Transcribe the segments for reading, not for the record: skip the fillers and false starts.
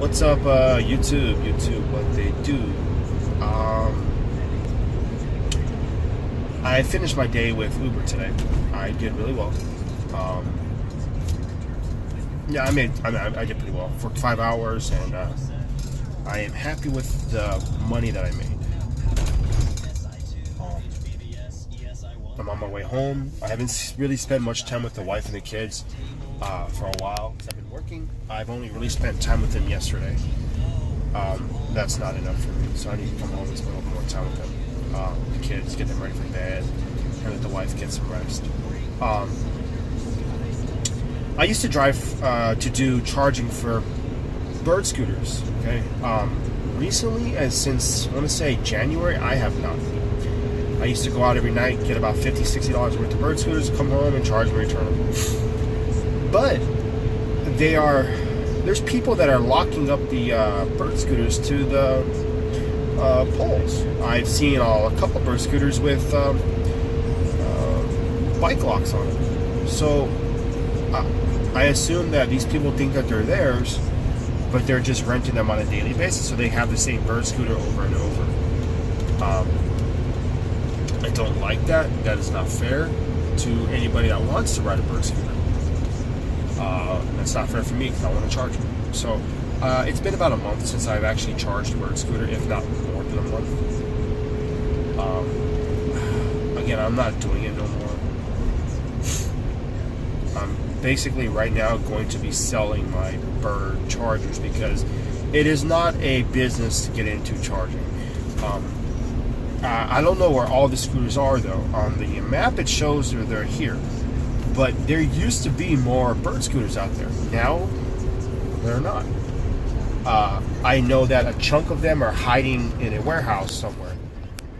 What's up, YouTube, what they do. I finished my day with Uber today. I did really well. Um, yeah, I did pretty well for 5 hours, and I am happy with the money that I made. Um, I'm on my way home. I haven't really spent much time with the wife and the kids for a while because I've been working. I've only really spent time with them yesterday. That's not enough for me, so I need to come home and spend a little more time with them. The kids, get them ready for bed, and let the wife get some rest. I used to drive to do charging for bird scooters. Okay. Recently, and since I want to say January, I have not. I used to go out every night, get about $50, $60 worth of bird scooters, come home and charge and return them. But there's people that are locking up the bird scooters to the poles. I've seen a couple bird scooters with bike locks on them. So I assume that these people think that they're theirs, but they're just renting them on a daily basis, so they have the same bird scooter over and over. I don't like that. That is not fair to anybody that wants to ride a bird scooter. That's not fair for me because I want to charge them. So it's been about a month since I've actually charged a bird scooter, if not more than a month. Again, I'm not doing it no more. I'm basically right now going to be selling my bird chargers because it is not a business to get into charging. I don't know where all the scooters are though. On the map it shows they're here. But there used to be more bird scooters out there. Now, they're not. I know that a chunk of them are hiding in a warehouse somewhere.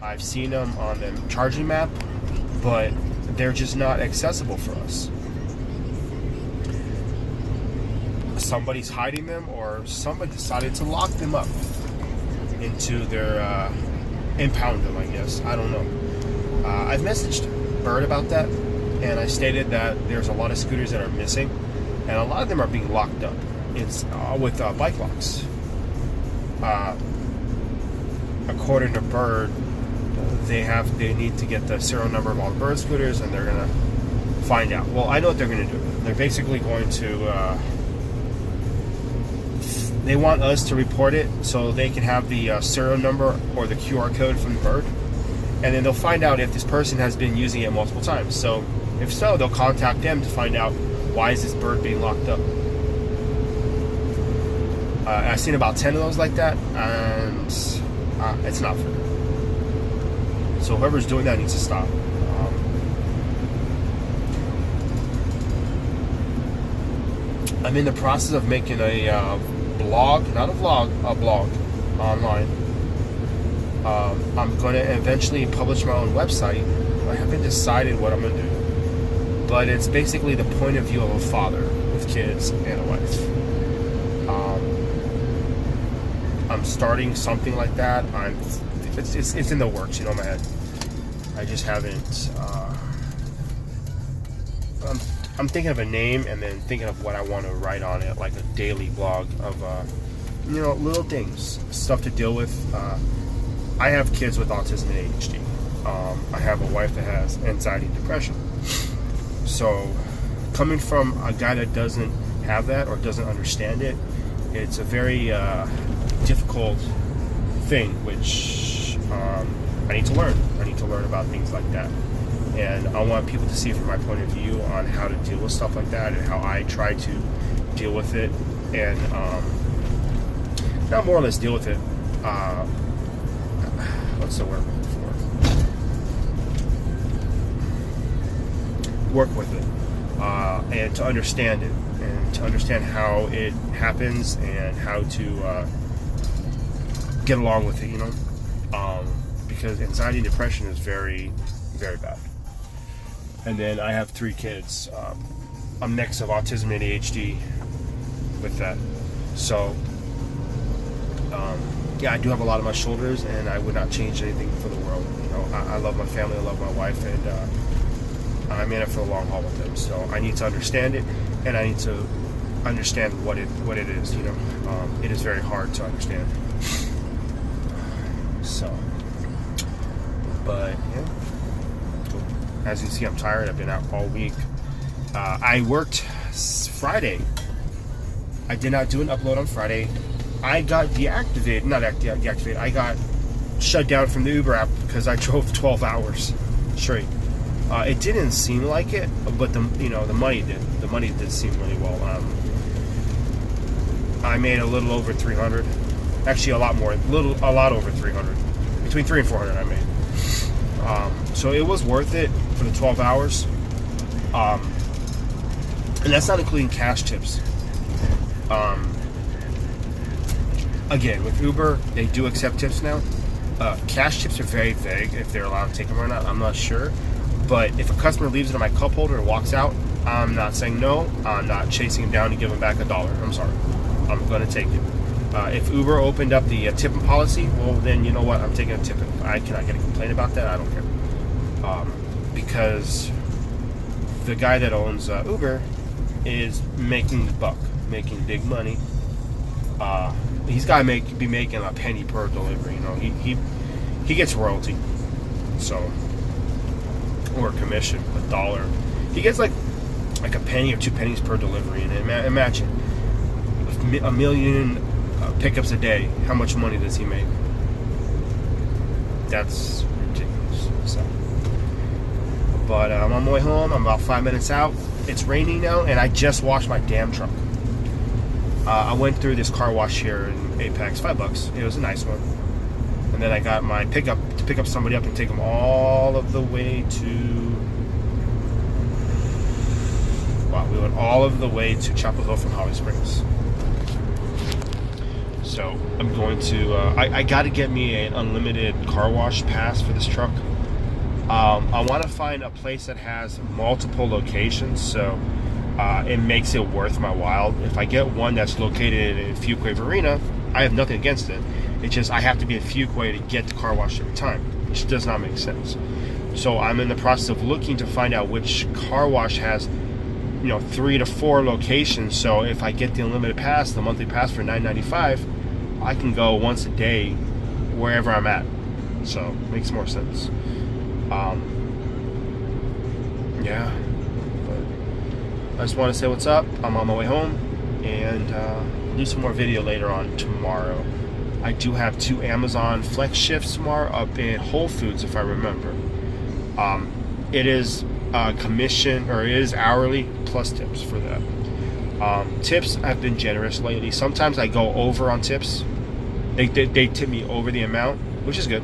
I've seen them on the charging map, but they're just not accessible for us. Somebody's hiding them, or somebody decided to lock them up into their, impound them, I guess. I don't know. I've messaged Bird about that. And I stated that there's a lot of scooters that are missing, and a lot of them are being locked up. It's with bike locks. According to Bird, they need to get the serial number of all the Bird scooters, and they're gonna find out. Well, I know what they're gonna do. They're basically going to. They want us to report it so they can have the serial number or the QR code from Bird, and then they'll find out if this person has been using it multiple times. So. If so, they'll contact them to find out why is this bird being locked up. I've seen about 10 of those like that, and it's not fair. So whoever's doing that needs to stop. I'm in the process of making a blog, not a vlog, a blog online. I'm going to eventually publish my own website. I haven't decided what I'm going to do. But it's basically the point of view of a father with kids and a wife. I'm starting something like that. It's in the works, in my head. I just haven't. I'm thinking of a name and then thinking of what I want to write on it, like a daily blog of little things, stuff to deal with. I have kids with autism and ADHD. I have a wife that has anxiety and depression. So, coming from a guy that doesn't have that or doesn't understand it, it's a very difficult thing, which I need to learn. I need to learn about things like that. And I want people to see from my point of view on how to deal with stuff like that and how I try to deal with it. And not more or less deal with it. What's the word I'm looking for? Work with it, and to understand it, and to understand how it happens and how to get along with it, because anxiety and depression is very, very bad. And then I have 3 kids. I'm next of autism and ADHD with that. So, I do have a lot on my shoulders, and I would not change anything for the world. I love my family, I love my wife, and I'm in it for the long haul with them. So I need to understand it, and I need to understand what it is. You know, it is very hard to understand. So, but yeah, as you see, I'm tired. I've been out all week. I worked Friday. I did not do an upload on Friday. I got deactivated. I got shut down from the Uber app because I drove 12 hours straight. It didn't seem like it, but the money did. The money did seem really well. I made a little over 300. Actually, a lot more. A lot over 300. Between 300 and 400, I made. So it was worth it for the 12 hours. And that's not including cash tips. Again, with Uber, they do accept tips now. Cash tips are very vague if they're allowed to take them or not. I'm not sure. But if a customer leaves it in my cup holder and walks out, I'm not saying no. I'm not chasing him down to give him back $1. I'm sorry. I'm going to take it. If Uber opened up the tipping policy, well, then you know what? I'm taking a tip. If I cannot get a complaint about that, I don't care. Because the guy that owns Uber is making the buck, making big money. He's got to be making a penny per delivery. You know, he gets royalty, so, or commission, $1. He gets like a penny or 2 pennies per delivery. And imagine a million pickups a day. How much money does he make? That's ridiculous. So, but I'm on my way home. I'm about 5 minutes out. It's raining now, and I just washed my damn truck. I went through this car wash here in Apex, $5. It was a nice one. And then I got my pickup to pick up somebody up and take them all of the way to. Wow, we went all of the way to Chapel Hill from Holly Springs. So I'm going to. I got to get me an unlimited car wash pass for this truck. I want to find a place that has multiple locations, so it makes it worth my while. If I get one that's located in Fuquay Varina, I have nothing against it. It's just I have to be in Fuquay to get the car wash every time, which does not make sense. So I'm in the process of looking to find out which car wash has, 3 to 4 locations. So if I get the unlimited pass, the monthly pass for $9.95, I can go once a day wherever I'm at. So it makes more sense. Yeah, but I just want to say what's up. I'm on my way home, and do some more video later on tomorrow. I do have 2 Amazon Flex shifts tomorrow up in Whole Foods, if I remember. It is commission, or it is hourly plus tips for that. Tips have been generous lately. Sometimes I go over on tips. They tip me over the amount, which is good.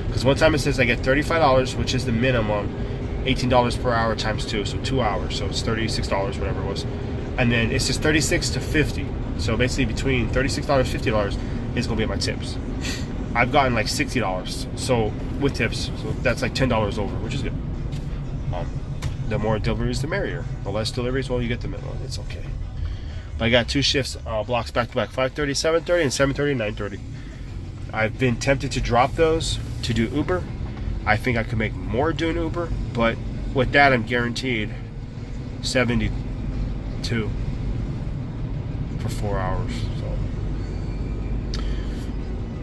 Because one time it says I get $35, which is the minimum, $18 per hour times 2, so 2 hours, so it's $36, whatever it was. And then it says $36 to $50, so basically between $36 and $50 is going to be my tips. I've gotten like $60, so with tips, so that's like $10 over, which is good. The more deliveries, the merrier. The less deliveries, well, you get the minimum. It's okay. But I got 2 shifts, blocks back to back, 5:30, 7:30, and 7:30, 9:30. I've been tempted to drop those to do Uber. I think I could make more doing Uber, but with that, I'm guaranteed 72 for 4 hours. So,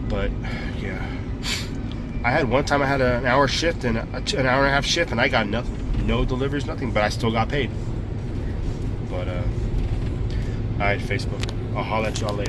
but yeah, I had one time I had an hour shift and an hour and a half shift, and I got nothing, no deliveries, nothing, but I still got paid. But all right, Facebook, I'll holler at y'all later.